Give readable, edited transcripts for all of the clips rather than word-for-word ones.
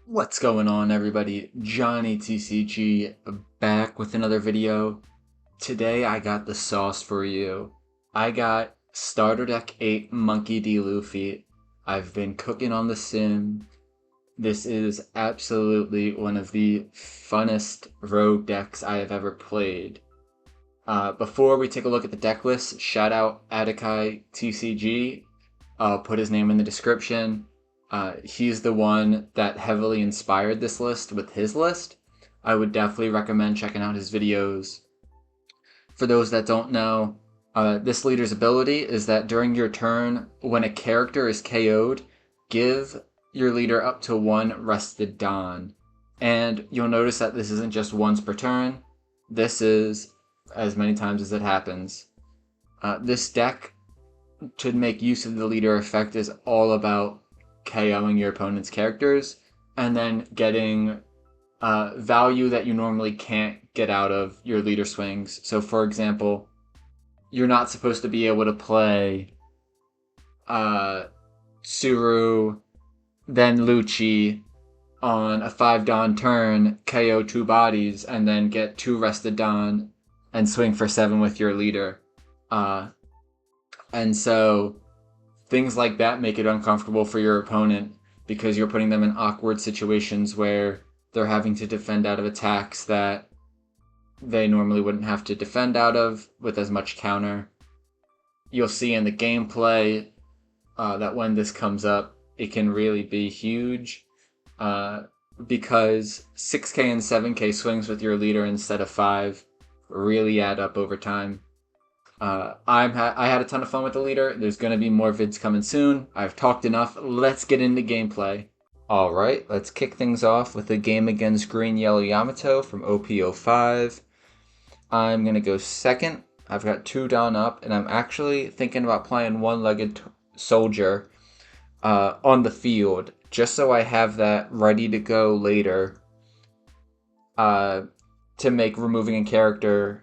What's going on, everybody? Johnny TCG back with another video. Today I got the sauce for you. I got Starter Deck 8 Monkey D. Luffy. I've been cooking on the sim. This is absolutely one of the funnest rogue decks I have ever played. Before we take a look at the deck list, shout out Adakai TCG. I'll put his name in the description. He's the one that heavily inspired this list with his list. I would definitely recommend checking out his videos. For those that don't know, this leader's ability is that during your turn, when a character is KO'd, give your leader up to one rested Don. And you'll notice that this isn't just once per turn. This is as many times as it happens. This deck, to make use of the leader effect, is all about KOing your opponent's characters and then getting value that you normally can't get out of your leader swings. So, for example, you're not supposed to be able to play Suru, then Lucci on a 5 Don turn, KO 2 bodies, and then get 2 rested Don and swing for 7 with your leader. And so things like that make it uncomfortable for your opponent because you're putting them in awkward situations where they're having to defend out of attacks that they normally wouldn't have to defend out of with as much counter. You'll see in the gameplay that when this comes up, it can really be huge because 6k and 7k swings with your leader instead of 5 really add up over time. I had a ton of fun with the leader. There's going to be more vids coming soon. I've talked enough. Let's get into gameplay. Alright, let's kick things off with a game against Green Yellow Yamato from OP05. I'm going to go second. I've got 2 down up, and I'm actually thinking about playing one-legged soldier on the field, just so I have that ready to go later to make removing a character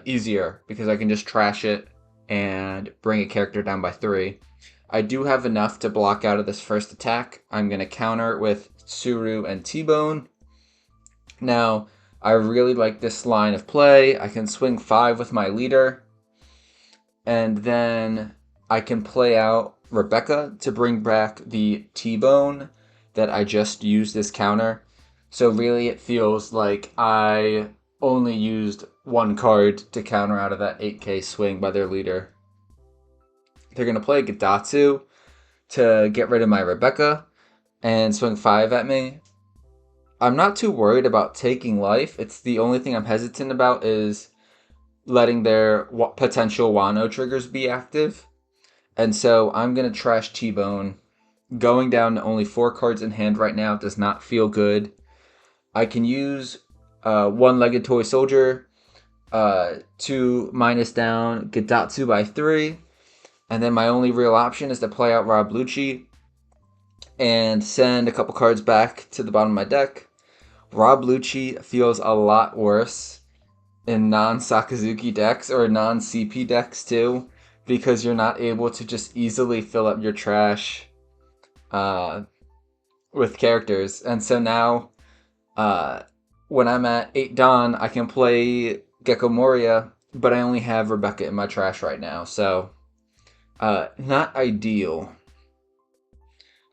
easier, because I can just trash it and bring a character down by 3. I do have enough to block out of this first attack. I'm going to counter it with Suru and T-Bone. Now, I really like this line of play. I can swing 5 with my leader, and then I can play out Rebecca to bring back the T-Bone that I just used as counter. So really it feels like I only used 1 card to counter out of that 8k swing by their leader. They're going to play Gadatsu to get rid of my Rebecca and swing 5 at me. I'm not too worried about taking life. It's the only thing I'm hesitant about is letting their potential Wano triggers be active. And so I'm going to trash T-Bone. Going down to only 4 cards in hand right now does not feel good. I can use one-legged toy soldier to minus down Gadatsu by 3. And then my only real option is to play out Rob Lucci and send a couple cards back to the bottom of my deck. Rob Lucci feels a lot worse in non-Sakazuki decks or non-CP decks too, because you're not able to just easily fill up your trash with characters. And so now when I'm at 8 Don, I can play Gecko Moria, but I only have Rebecca in my trash right now, so not ideal.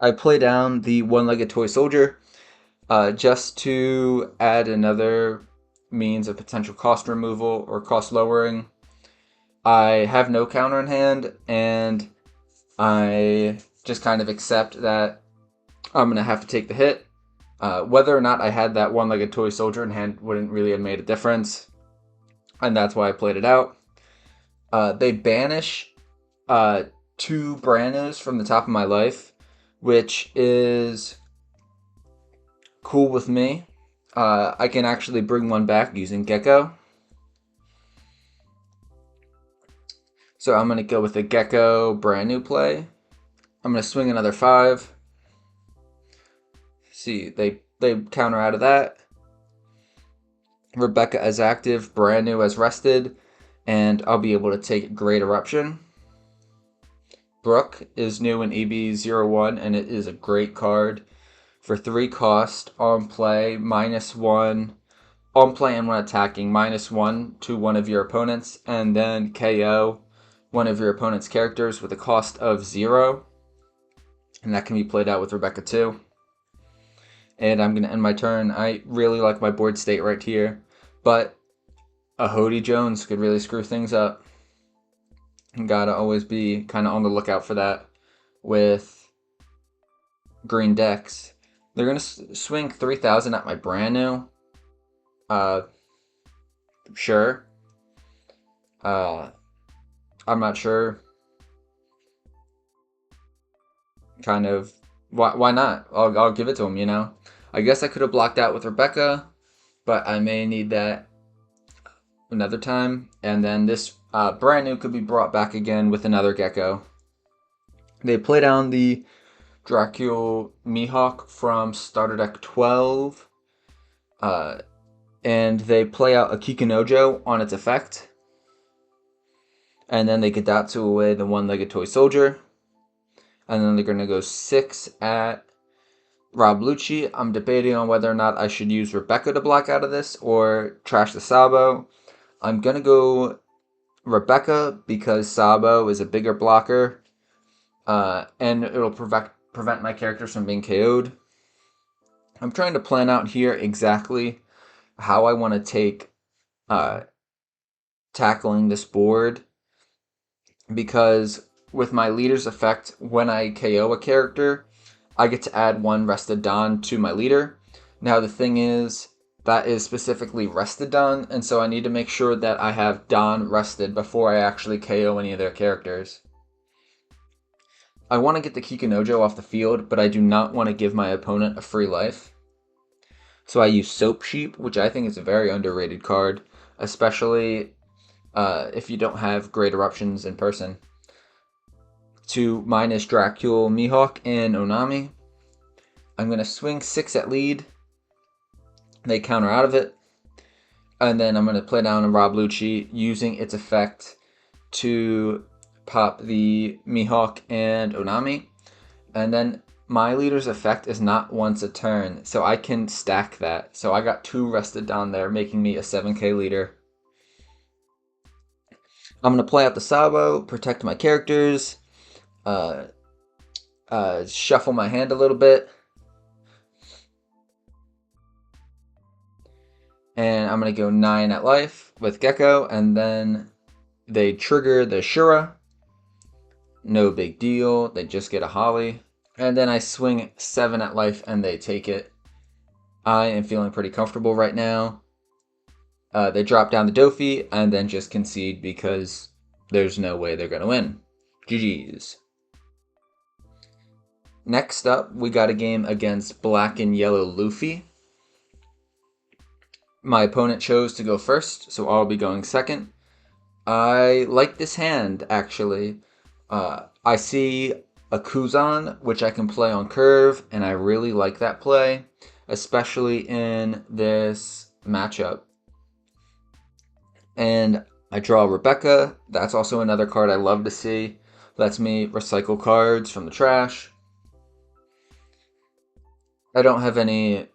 I play down the one-legged toy soldier just to add another means of potential cost removal or cost lowering. I have no counter in hand, and I just kind of accept that I'm going to have to take the hit. Whether or not I had that one-legged toy soldier in hand wouldn't really have made a difference, and that's why I played it out. They banish 2 Branos from the top of my life, which is cool with me. I can actually bring one back using Gecko. So I'm going to go with a Gecko brand new play. I'm going to swing another 5. See, they counter out of that. Rebecca as active, brand new as rested, and I'll be able to take Great Eruption. Brook is new in EB01, and it is a great card for 3 cost, on play, -1, on play and when attacking, -1 to one of your opponents, and then KO one of your opponent's characters with a cost of 0. And that can be played out with Rebecca too. And I'm going to end my turn. I really like my board state right here, but a Hody Jones could really screw things up. You gotta always be kind of on the lookout for that with green decks. They're going to swing 3,000 at my brand new. Sure. I'm not sure. Kind of, why not? I'll give it to him, you know? I guess I could have blocked out with Rebecca, but I may need that another time. And then this brand new could be brought back again with another Gecko. They play down the Dracula Mihawk from starter deck 12. And they play out a Kikunojo on its effect. And then they Gadatsu away the one-legged toy soldier. And then they're going to go 6 at Rob Lucci. I'm debating on whether or not I should use Rebecca to block out of this or trash the Sabo. I'm going to go Rebecca because Sabo is a bigger blocker. And it'll prevent my characters from being KO'd. I'm trying to plan out here exactly how I want to take tackling this board, because with my leader's effect, when I KO a character, I get to add 1 rested Don to my leader. Now the thing is, that is specifically rested Don, and so I need to make sure that I have Don rested before I actually KO any of their characters. I want to get the Kikunojo off the field, but I do not want to give my opponent a free life. So I use Soap Sheep, which I think is a very underrated card, especially if you don't have great eruptions in person, to minus Dracula, Mihawk, and Onami. I'm going to swing 6 at lead. They counter out of it. And then I'm going to play down a Rob Lucci using its effect to pop the Mihawk and Onami. And then my leader's effect is not once a turn, so I can stack that. So I got 2 rested down there, making me a 7k leader. I'm going to play out the Sabo, protect my characters, shuffle my hand a little bit. And I'm going to go 9 at life with Gecko, and then they trigger the Shura. No big deal, they just get a Holly. And then I swing 7 at life and they take it. I am feeling pretty comfortable right now. They drop down the Dofi and then just concede because there's no way they're going to win. GG's. Next up, we got a game against Black and Yellow Luffy. My opponent chose to go first, so I'll be going second. I like this hand, actually. I see a Kuzan, which I can play on curve, and I really like that play, especially in this matchup. And I draw Rebecca. That's also another card I love to see. Lets me recycle cards from the trash. I don't have any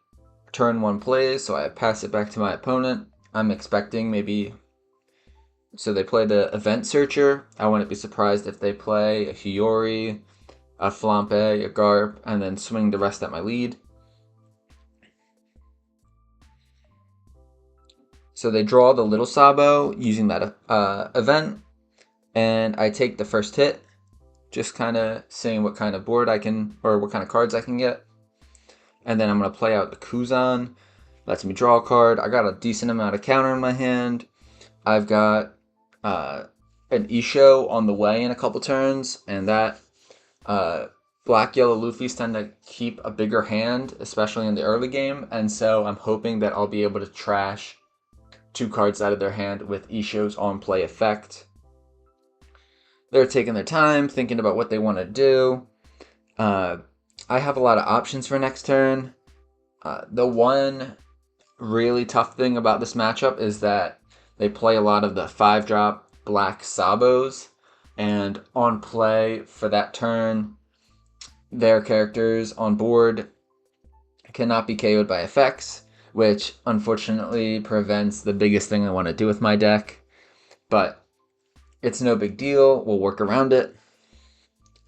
turn 1 plays, so I pass it back to my opponent. I'm expecting maybe... So they play the Event Searcher. I wouldn't be surprised if they play a Hiyori, a Flampe, a Garp, and then swing the rest at my lead. So they draw the Little Sabo using that event, and I take the first hit, just kind of seeing what kind of board I can, or what kind of cards I can get. And then I'm going to play out the Kuzan. Lets me draw a card. I got a decent amount of counter in my hand. I've got an Isho on the way in a couple turns, and that Black Yellow Luffy's tend to keep a bigger hand, especially in the early game, and so I'm hoping that I'll be able to trash 2 cards out of their hand with Isho's on play effect. They're taking their time, thinking about what they want to do. I have a lot of options for next turn. The one really tough thing about this matchup is that they play a lot of the 5-drop black Sabos, and on play for that turn, their characters on board cannot be KO'd by effects, which unfortunately prevents the biggest thing I want to do with my deck. But it's no big deal. We'll work around it.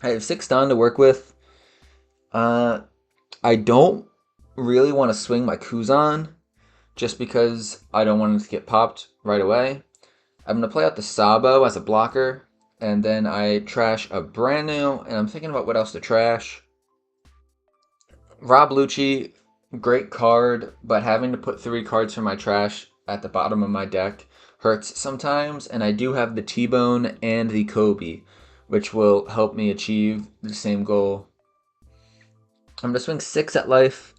I have 6 Don to work with. I don't really want to swing my Kuzan just because I don't want it to get popped right away. I'm going to play out the Sabo as a blocker, and then I trash a brand new, and I'm thinking about what else to trash. Rob Lucci, great card, but having to put 3 cards from my trash at the bottom of my deck hurts sometimes, and I do have the T-Bone and the Kobe, which will help me achieve the same goal. I'm going to swing 6 at life,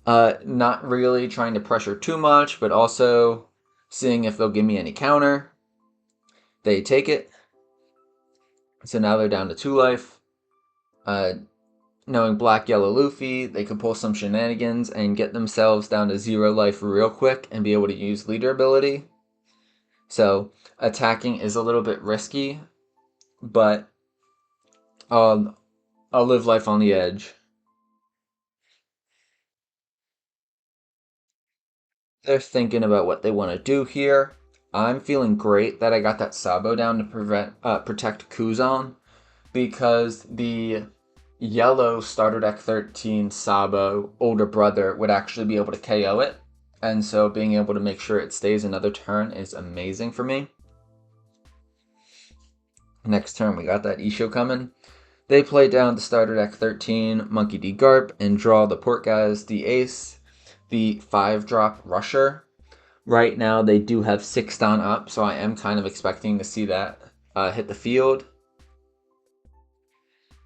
not really trying to pressure too much, but also seeing if they'll give me any counter. They take it, so now they're down to 2 life. Knowing Black Yellow Luffy, they could pull some shenanigans and get themselves down to 0 life real quick and be able to use leader ability. So attacking is a little bit risky, but I'll live life on the edge. They're thinking about what they want to do here. I'm feeling great that I got that Sabo down to protect Kuzan, because the yellow starter deck 13 Sabo older brother would actually be able to KO it, and so being able to make sure it stays another turn is amazing for me. Next turn we got that Isho coming. They play down the starter deck 13 Monkey D Garp and draw the Portgas the Ace, the 5-drop Rusher. Right now they do have 6 Don up, so I am kind of expecting to see that hit the field.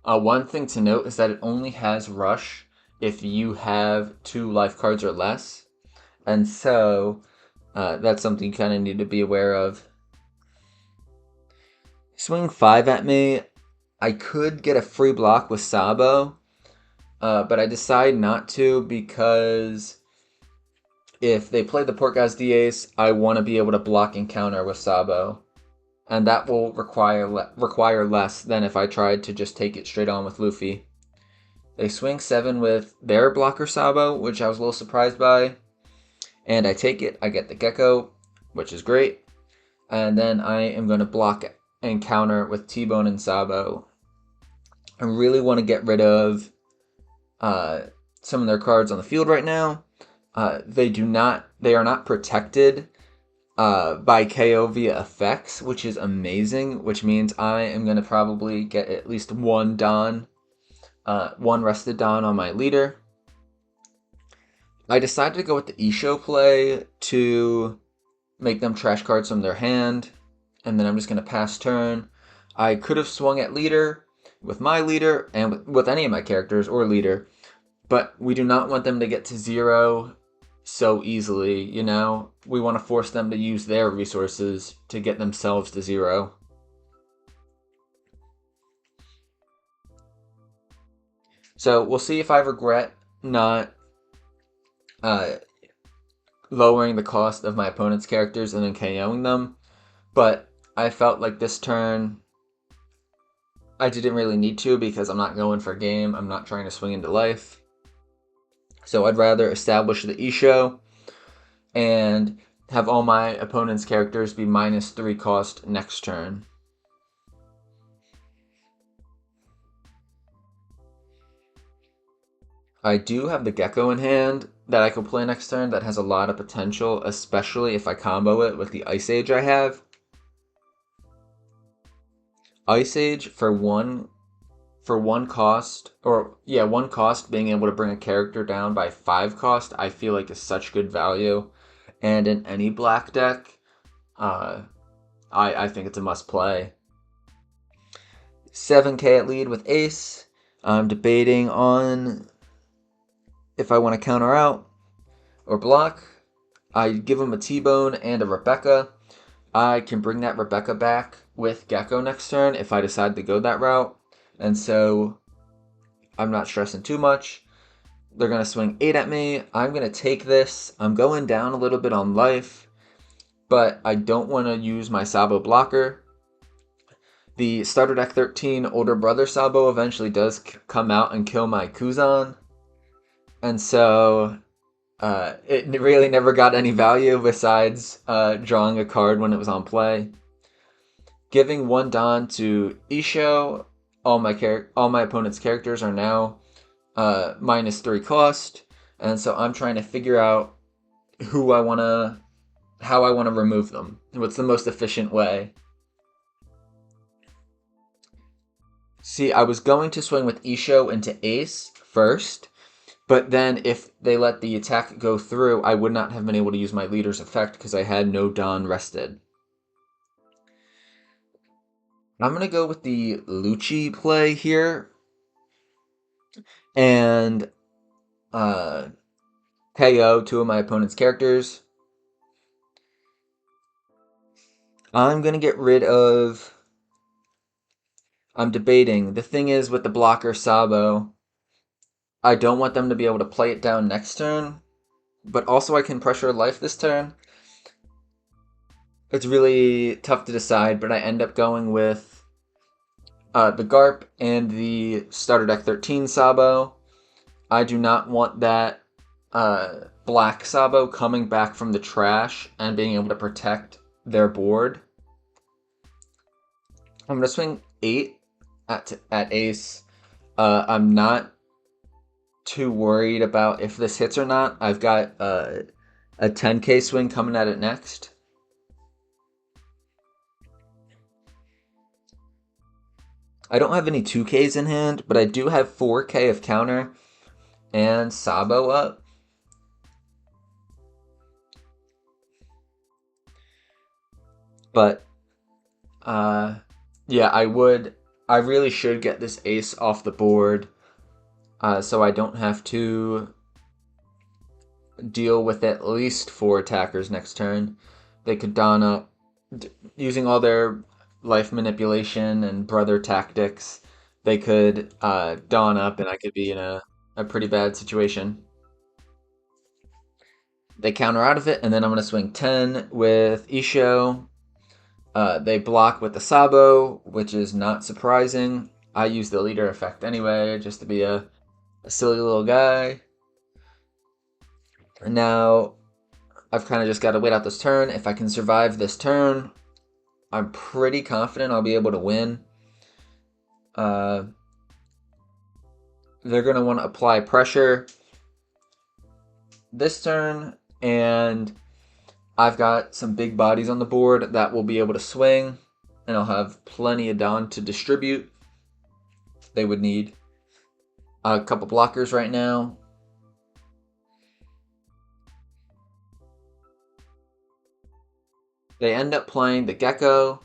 One thing to note is that it only has Rush if you have 2 life cards or less, and so that's something you kind of need to be aware of. Swing 5 at me. I could get a free block with Sabo, but I decide not to because if they play the Portgas the Ace, I want to be able to block and counter with Sabo. And that will require less than if I tried to just take it straight on with Luffy. They swing 7 with their blocker Sabo, which I was a little surprised by. And I take it, I get the Gecko, which is great. And then I am going to block and counter with T-Bone and Sabo. I really want to get rid of some of their cards on the field right now. They are not protected by KO via effects, which is amazing, which means I am going to probably get at least one rested Don on my leader. I decided to go with the Isho play to make them trash cards from their hand, and then I'm just going to pass turn. I could have swung at leader with my leader and with any of my characters or leader, but we do not want them to get to 0 so easily, you know? We want to force them to use their resources to get themselves to 0. So we'll see if I regret not lowering the cost of my opponent's characters and then KOing them, but I felt like this turn I didn't really need to because I'm not going for game. I'm not trying to swing into life. So I'd rather establish the Isho and have all my opponent's characters be -3 cost next turn. I do have the Gecko in hand that I could play next turn that has a lot of potential, especially if I combo it with the Ice Age I have. Ice Age for one cost, one cost, being able to bring a character down by 5 cost, I feel like is such good value. And in any black deck, I think it's a must play. 7k at lead with Ace. I'm debating on if I want to counter out or block. I give him a T-Bone and a Rebecca. I can bring that Rebecca back with Gecko next turn if I decide to go that route. And so I'm not stressing too much. They're going to swing 8 at me. I'm going to take this. I'm going down a little bit on life, but I don't want to use my Sabo blocker. The starter deck 13 older brother Sabo eventually does come out and kill my Kuzan. And so it really never got any value besides drawing a card when it was on play. Giving 1 Don to Isho, all my opponent's characters are now -3 cost, and so I'm trying to figure out how I want to remove them. What's the most efficient way? See, I was going to swing with Isho into Ace first, but then if they let the attack go through, I would not have been able to use my leader's effect because I had no Don rested. I'm going to go with the Lucci play here and KO 2 of my opponent's characters. I'm going to get rid of... I'm debating. The thing is with the blocker Sabo, I don't want them to be able to play it down next turn, but also I can pressure life this turn. It's really tough to decide, but I end up going with the Garp and the starter deck 13 Sabo. I do not want that black Sabo coming back from the trash and being able to protect their board. I'm going to swing 8 at Ace. I'm not too worried about if this hits or not. I've got a 10k swing coming at it next. I don't have any 2ks in hand, but I do have 4k of counter and Sabo up. But yeah, I really should get this Ace off the board so I don't have to deal with at least 4 attackers next turn. They could Don up using all their life manipulation and brother tactics. They could Don up and I could be in a pretty bad situation. They counter out of it, and then I'm going to swing 10 with Isho. They block with the Sabo, which is not surprising. I use the leader effect anyway, just to be a silly little guy. And now I've kind of just got to wait out this turn. If I can survive this turn, I'm pretty confident I'll be able to win. They're going to want to apply pressure this turn, and I've got some big bodies on the board that will be able to swing, and I'll have plenty of Don to distribute. They would need a couple blockers right now. They end up playing the Gecko,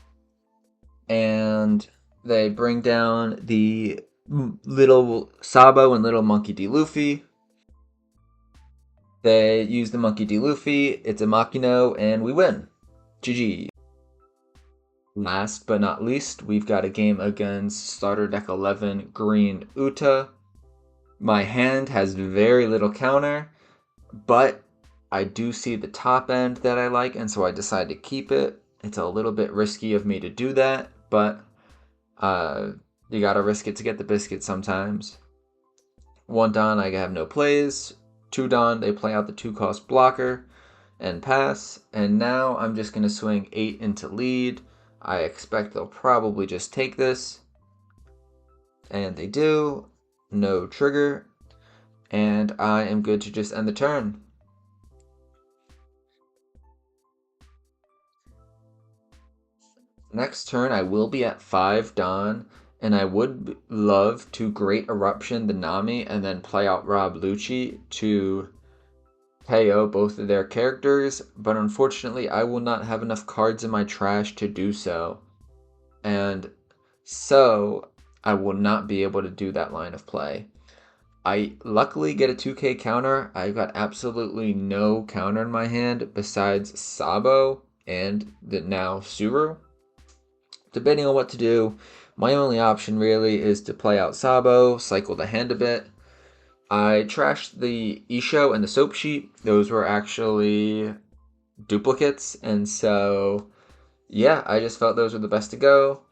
and they bring down the little Sabo and little Monkey D. Luffy. They use the Monkey D. Luffy, it's a Machino, and we win. GG. Last but not least, we've got a game against starter deck 11 Green Uta. My hand has very little counter, but I do see the top end that I like, and so I decide to keep it. It's a little bit risky of me to do that, but you gotta risk it to get the biscuit sometimes. 1 Don, I have no plays. 2 Don, they play out the 2-cost blocker and pass. And now I'm just going to swing 8 into lead. I expect they'll probably just take this. And they do. No trigger. And I am good to just end the turn. Next turn, I will be at 5 Don. And I would love to Great Eruption the Nami and then play out Rob Lucci to KO both of their characters, but unfortunately I will not have enough cards in my trash to do so. And so I will not be able to do that line of play. I luckily get a 2k counter. I've got absolutely no counter in my hand besides Sabo and the now Suru. Debating on what to do. My only option really is to play out Sabo, cycle the hand a bit. I trashed the Isho and the Soap Sheet. Those were actually duplicates, and so yeah, I just felt those were the best to go.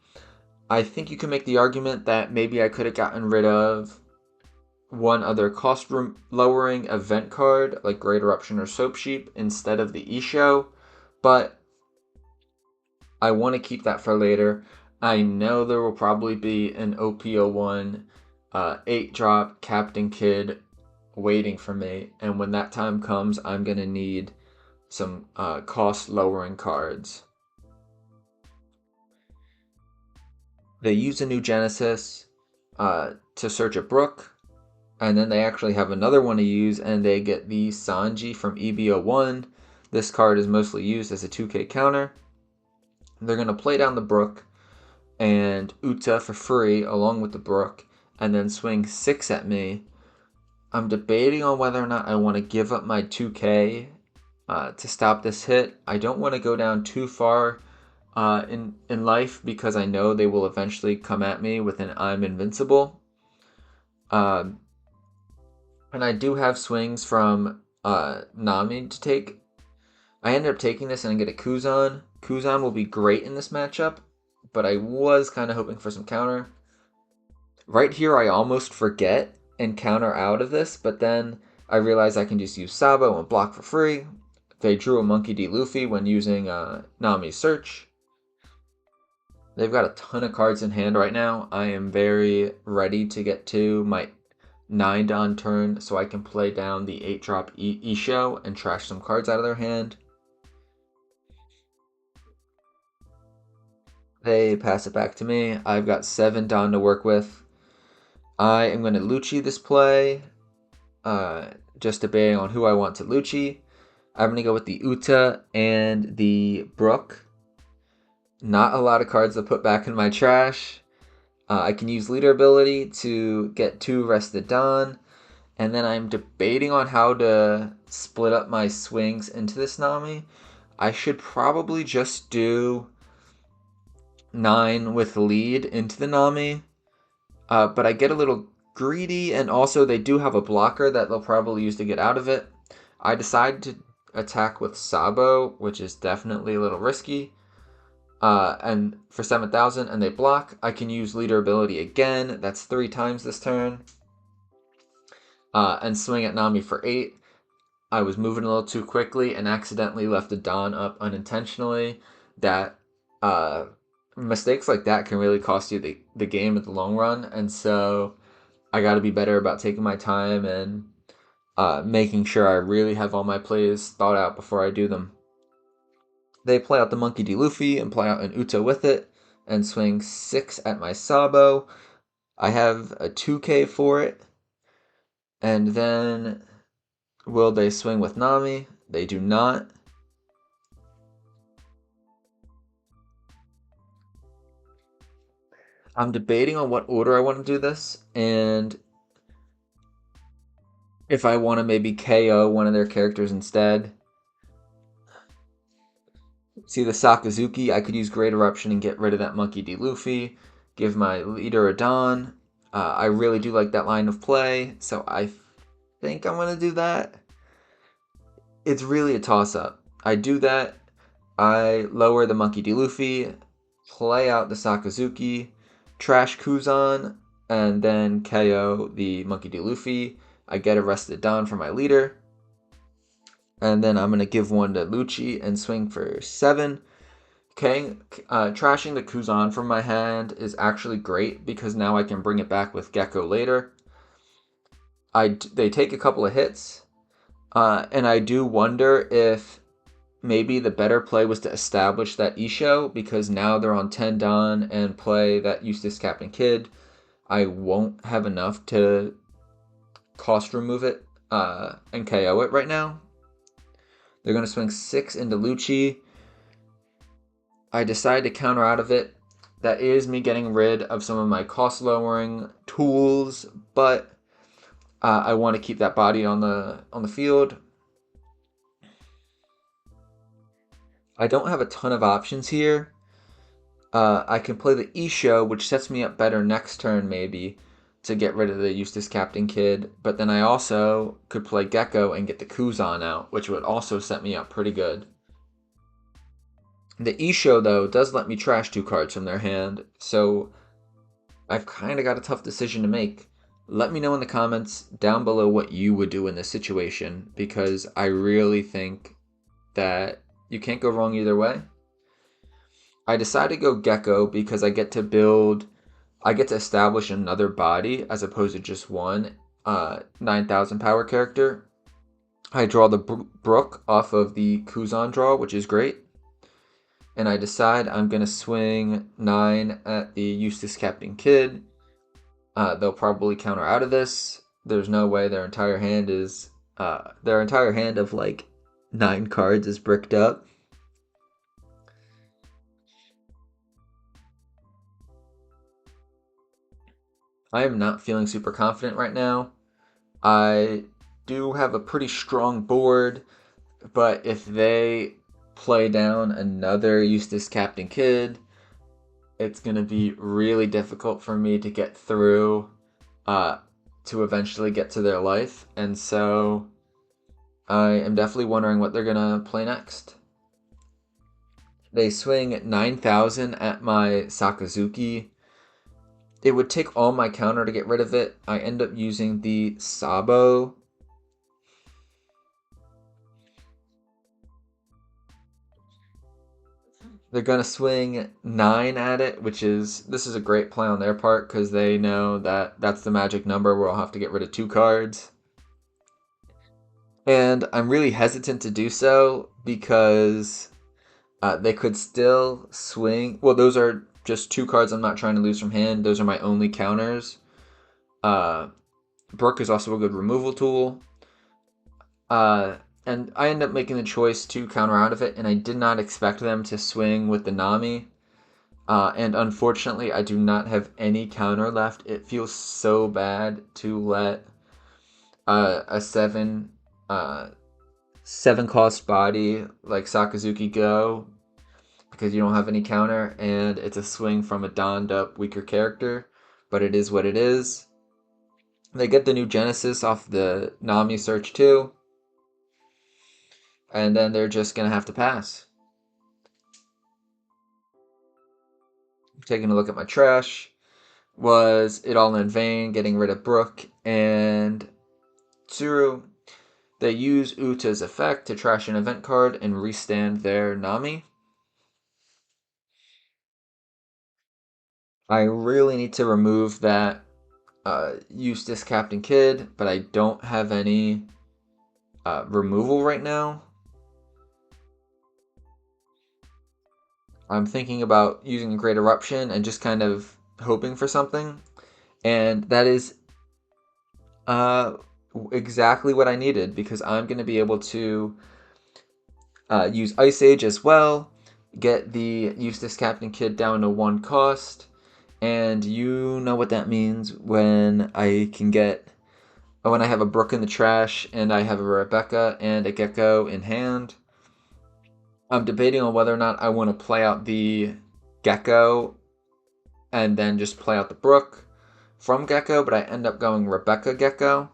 I think you can make the argument that maybe I could have gotten rid of one other lowering event card like Great Eruption or Soap Sheep instead of the Isho, but I want to keep that for later. I know there will probably be an OP01 8-drop Captain Kid waiting for me, and when that time comes, I'm going to need some cost lowering cards. They use a new Genesis to search a brook, and then they actually have another one to use, and they get the Sanji from EB01. This card is mostly used as a 2k counter. They're going to play down the brook and Uta for free along with the brook, and then swing 6 at me. I'm debating on whether or not I want to give up my 2k to stop this hit. I don't want to go down too far in life because I know they will eventually come at me with an I'm invincible. And I do have swings from Nami to take. I ended up taking this and I get a Kuzan. Kuzan will be great in this matchup, but I was kind of hoping for some counter. Right here, I almost forget and counter out of this, but then I realize I can just use Sabo and block for free. They drew a Monkey D. Luffy when using Nami's Search. They've got a ton of cards in hand right now. I am very ready to get to my 9-don turn so I can play down the 8-drop Isho and trash some cards out of their hand. They pass it back to me. I've got 7 Don to work with. I am going to Lucci this play. Just debating on who I want to Lucci. I'm going to go with the Uta and the Brook. Not a lot of cards to put back in my trash. I can use Leader ability to get 2 Rested Dawn. And then I'm debating on how to split up my swings into this Nami. I should probably just do 9 with lead into the Nami. But I get a little greedy, and also they do have a blocker that they'll probably use to get out of it. I decide to attack with Sabo, which is definitely a little risky. And for 7,000, and they block, I can use Leader ability again. That's 3 times this turn. And swing at Nami for 8. I was moving a little too quickly and accidentally left a Dawn up unintentionally. That mistakes like that can really cost you the game in the long run, and so I got to be better about taking my time and making sure I really have all my plays thought out before I do them. They play out the Monkey D. Luffy and play out an Uta with it and swing 6 at my Sabo. I have a 2k for it. And then will they swing with Nami? They do not. I'm debating on what order I want to do this, and if I want to maybe KO one of their characters instead. See the Sakazuki, I could use Great Eruption and get rid of that Monkey D. Luffy, give my leader a Dawn. I really do like that line of play, so I think I'm going to do that. It's really a toss-up. I do that, I lower the Monkey D. Luffy, play out the Sakazuki, trash Kuzan, and then KO the Monkey D. Luffy. I get Arrested Dawn for my leader. And then I'm going to give one to Lucci and swing for 7. Okay, trashing the Kuzan from my hand is actually great because now I can bring it back with Gecko later. They take a couple of hits, and I do wonder if maybe the better play was to establish that Isho, because now they're on 10 Don and play that Eustace Captain Kid. I won't have enough to cost remove it and KO it right now. They're going to swing 6 into Lucci. I decide to counter out of it. That is me getting rid of some of my cost lowering tools, but I want to keep that body on the field. I don't have a ton of options here. I can play the Isho, which sets me up better next turn maybe to get rid of the Eustace Captain Kid, but then I also could play Gecko and get the Kuzan out, which would also set me up pretty good. The Isho, though, does let me trash 2 cards from their hand, so I've kind of got a tough decision to make. Let me know in the comments down below what you would do in this situation, because I really think that you can't go wrong either way. I decided to go Gecko because I get to establish another body as opposed to just one 9,000 power character. I draw the Brook off of the Kuzan draw, which is great. And I decide I'm going to swing 9 at the Eustace Captain Kidd. They'll probably counter out of this. There's no way their entire hand of like 9 cards is bricked up. I am not feeling super confident right now. I do have a pretty strong board, but if they play down another Eustace Captain Kidd, it's going to be really difficult for me to get through to eventually get to their life. And so I am definitely wondering what they're going to play next. They swing 9,000 at my Sakazuki. It would take all my counter to get rid of it. I end up using the Sabo. They're going to swing 9 at it, this is a great play on their part because they know that that's the magic number where I'll have to get rid of 2 cards. And I'm really hesitant to do so because they could still swing. Well, those are just 2 cards I'm not trying to lose from hand. Those are my only counters. Brook is also a good removal tool. And I end up making the choice to counter out of it, and I did not expect them to swing with the Nami. And unfortunately, I do not have any counter left. It feels so bad to let a 7 cost body like Sakazuki go because you don't have any counter, and it's a swing from a donned up weaker character, but it is what it is. They get the new Genesis off the Nami search too, and then they're just gonna have to pass. Taking a look at my trash. Was it all in vain getting rid of Brook and Tsuru? They use Uta's effect to trash an event card and restand their Nami. I really need to remove that Eustace Captain Kidd, but I don't have any removal right now. I'm thinking about using a Great Eruption and just kind of hoping for something. And that is exactly what I needed, because I'm going to be able to use Ice Age as well, get the Eustace Captain Kidd down to 1 cost, and you know what that means when I have a Brook in the trash and I have a Rebecca and a Gecko in hand. I'm debating on whether or not I want to play out the Gecko and then just play out the Brook from Gecko, but I end up going Rebecca Gecko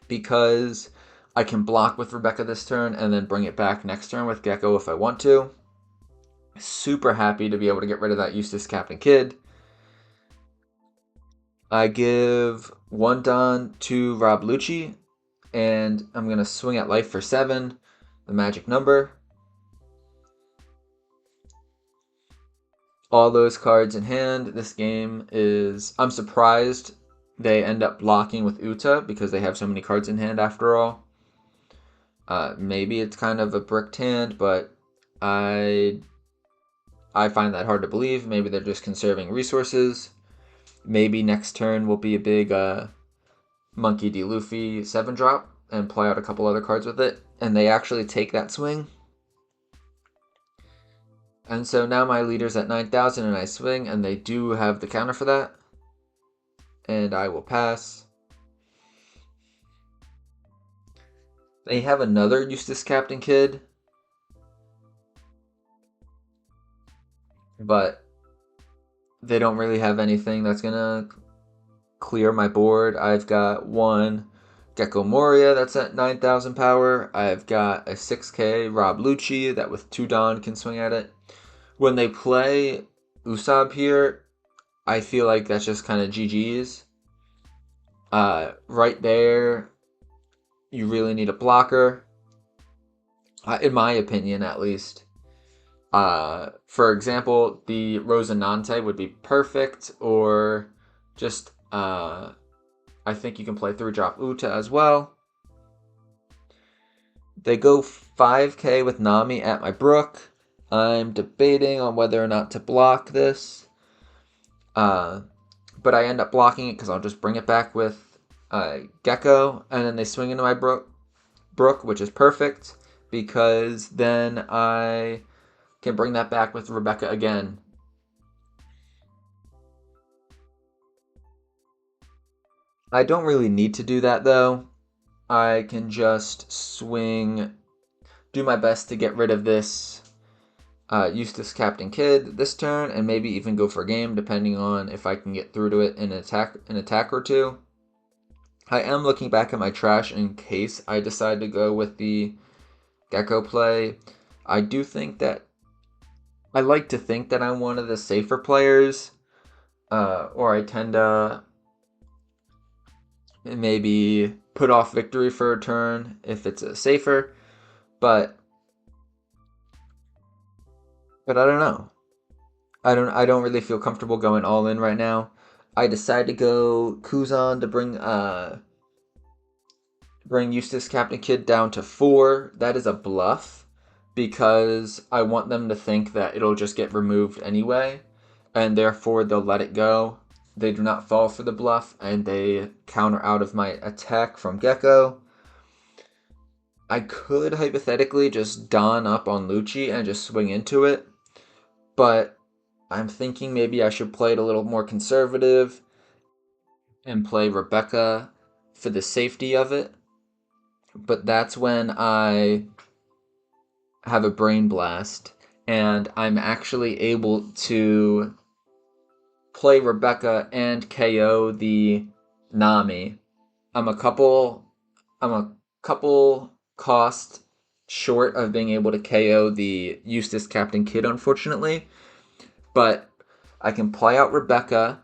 because I can block with Rebecca this turn and then bring it back next turn with Gecko if I want to. Super happy to be able to get rid of that Eustace Captain Kidd. I give 1 Don to Rob Lucci, and I'm going to swing at life for 7, the magic number. All those cards in hand. This game is... I'm surprised they end up blocking with Uta because they have so many cards in hand after all. Maybe it's kind of a bricked hand, but I find that hard to believe. Maybe they're just conserving resources. Maybe next turn will be a big Monkey D. Luffy 7-drop and play out a couple other cards with it. And they actually take that swing. And so now my leader's at 9,000 and I swing, and they do have the counter for that. And I will pass. They have another Eustace Captain Kidd. But they don't really have anything that's going to clear my board. I've got 1 Gecko Moria that's at 9,000 power. I've got a 6k Rob Lucci that with 2 Don can swing at it. When they play Usopp here, I feel like that's just kind of GG's. Right there, you really need a blocker, in my opinion at least. For example, the Rosinante would be perfect, or just, I think you can play 3-drop Uta as well. They go 5k with Nami at my Brook. I'm debating on whether or not to block this. But I end up blocking it because I'll just bring it back with Gecko, and then they swing into my Brook, which is perfect because then I can bring that back with Rebecca again. I don't really need to do that though. I can just do my best to get rid of this Eustace Captain Kidd this turn, and maybe even go for a game depending on if I can get through to it in an attack or two. I am looking back at my trash in case I decide to go with the Gecko play. I like to think that I'm one of the safer players, or I tend to maybe put off victory for a turn if it's safer, but I don't know. I don't really feel comfortable going all in right now. I decide to go Kuzan to bring Eustace Captain Kidd down to 4. That is a bluff because I want them to think that it'll just get removed anyway, and therefore they'll let it go. They do not fall for the bluff, and they counter out of my attack from Gecko. I could hypothetically just Dawn up on Lucci and just swing into it, but I'm thinking maybe I should play it a little more conservative and play Rebecca for the safety of it. But that's when I have a brain blast and I'm actually able to play Rebecca and KO the Nami. I'm a couple cost short of being able to KO the Eustace Captain Kidd, unfortunately. But I can play out Rebecca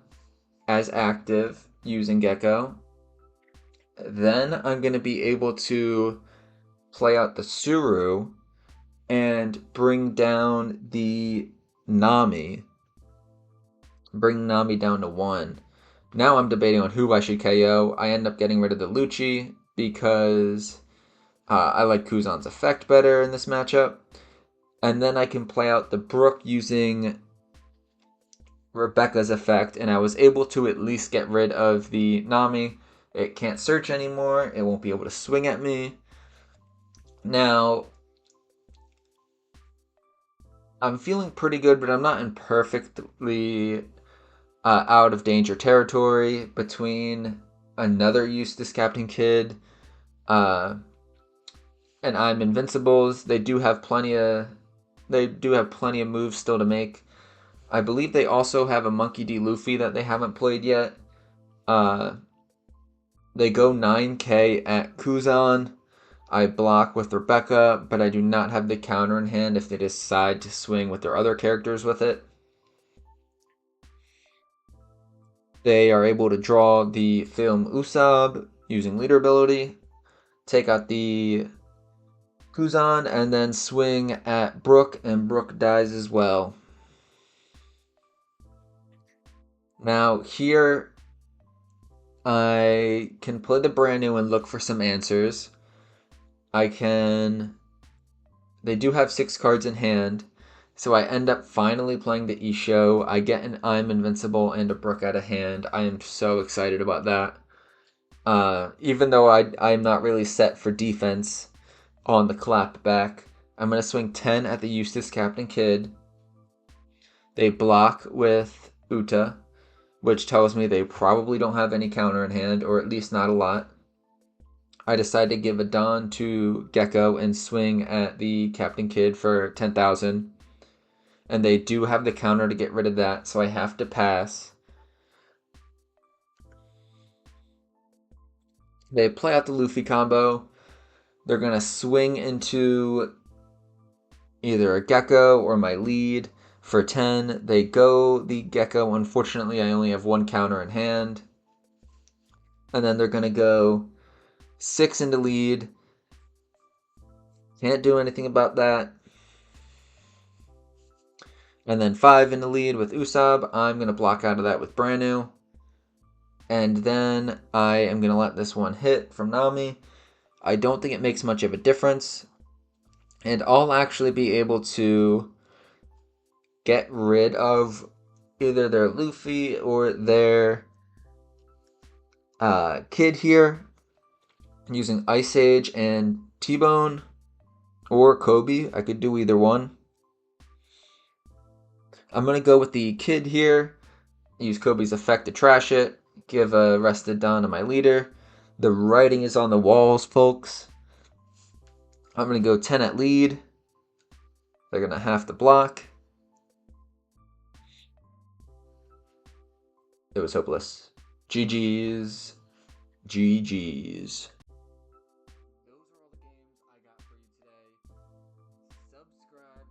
as active using Gecko. Then I'm going to be able to play out the Suru and bring down the Nami. Bring Nami down to 1. Now I'm debating on who I should KO. I end up getting rid of the Lucci because I like Kuzan's effect better in this matchup. And then I can play out the Brook using Rebecca's effect, and I was able to at least get rid of the Nami. It can't search anymore. It won't be able to swing at me. Now, I'm feeling pretty good, but I'm not in perfectly out of danger territory between another Eustace Captain Kidd and I'm Invincibles. They do have plenty of moves still to make. I believe they also have a Monkey D. Luffy that they haven't played yet. They go 9k at Kuzan. I block with Rebecca, but I do not have the counter in hand if they decide to swing with their other characters with it. They are able to draw the film Usopp using leader ability, take out the Kuzan, and then swing at Brook, and Brook dies as well. Now here, I can play the brand new and look for some answers. They do have 6 cards in hand, so I end up finally playing the Isho. I get an I'm Invincible and a Brook out of hand. I am so excited about that. Even though I'm not really set for defense on the clapback, I'm going to swing 10 at the Eustace Captain Kidd. They block with Uta, which tells me they probably don't have any counter in hand, or at least not a lot. I decide to give a Dawn to Gecko and swing at the Captain Kidd for 10,000. And they do have the counter to get rid of that, so I have to pass. They play out the Luffy combo. They're going to swing into either a Gecko or my lead for 10. They go the Gecko. Unfortunately, I only have 1 counter in hand. And then they're going to go 6 into lead. Can't do anything about that. And then 5 into lead with Usopp. I'm going to block out of that with brand new. And then I am going to let this one hit from Nami. I don't think it makes much of a difference. And I'll actually be able to get rid of either their Luffy or their Kid here using Ice Age and T-Bone or Kobe. I could do either one. I'm going to go with the Kid here. Use Kobe's effect to trash it. Give a rested down to my leader. The writing is on the walls, folks. I'm going to go 10 at lead. They're going to have to block. It was hopeless. GG's. GG's. Those are all the games I got for you today. Subscribe